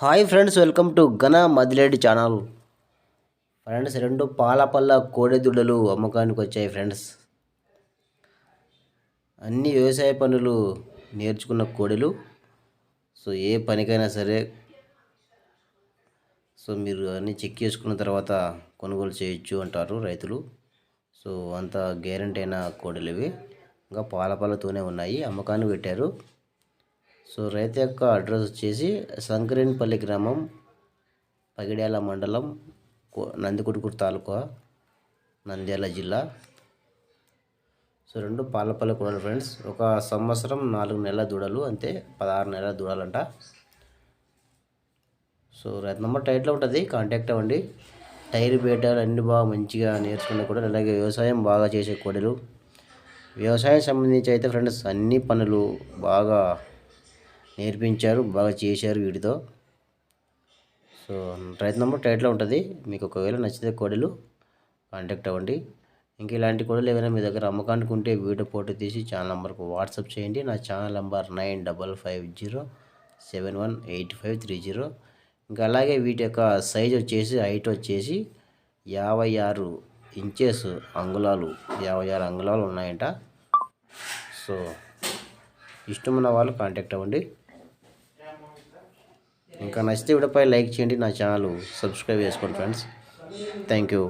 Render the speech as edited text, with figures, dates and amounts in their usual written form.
Hi friends, welcome to ఘన మదిలేడి channel. Friends, 2 పాలపల్ల కోడెదూడలు అమ్మకానికి వచ్చాయి ఫ్రెండ్స్. అన్ని వ్యవసాయ పనులు నేర్చుకున్న కోడెలు. సో ఏ పనికైనా సరే మీరు అన్నీ చెక్ చేసుకున్న తర్వాత కొనుగోలు చేయొచ్చు అంటారు రైతులు. సో అంత గ్యారెంటీ అయిన కోడెలు ఇవి. ఇంకా పాలపల్లతోనే ఉన్నాయి, అమ్మకానికి పెట్టారు. సో రైతు యొక్క అడ్రస్ వచ్చేసి సంకరేణిపల్లి గ్రామం, పగిడ్యాల మండలం, నందికొట్కూరు తాలూకా, నంద్యాల జిల్లా. సో 2 పాలపల్లి కూడా ఫ్రెండ్స్. 1 సంవత్సరం 4 నెలల దూడలు, అంతే 16 నెలల దూడలంట. సో రైతు నెంబర్ టైట్లో ఉంటుంది, కాంటాక్ట్ అవ్వండి. టైర్ బేటాలు అన్ని బాగా మంచిగా నేర్చుకునే కోడలు, అలాగే వ్యవసాయం బాగా చేసే కోడలు. వ్యవసాయం సంబంధించి అయితే ఫ్రెండ్స్ అన్ని పనులు బాగా నేర్పించారు, బాగా చేశారు వీటితో. సో రైతు నెంబర్ టైట్లో ఉంటుంది. మీకు ఒకవేళ నచ్చితే కోడలు కాంటాక్ట్ అవ్వండి. ఇంకా ఇలాంటి కోడలు ఏమైనా మీ దగ్గర అమ్మకానికి ఉంటే వీడియో ఫోటో తీసి ఛానల్ నెంబర్కు వాట్సాప్ చేయండి. నా ఛానల్ నెంబర్ 9550718530. ఇంకా అలాగే వీటి యొక్క సైజ్ వచ్చేసి, హైట్ వచ్చేసి 56 ఇంచెస్ అంగుళాలు, 56 అంగుళాలు ఉన్నాయంట. సో ఇష్టమున్న వాళ్ళు కాంటాక్ట్ అవ్వండి. ఇంకా నచ్చితే వీడియోపై లైక్ చేయండి, నా ఛానల్ సబ్స్క్రైబ్ చేసుకోండి ఫ్రెండ్స్. Thank you.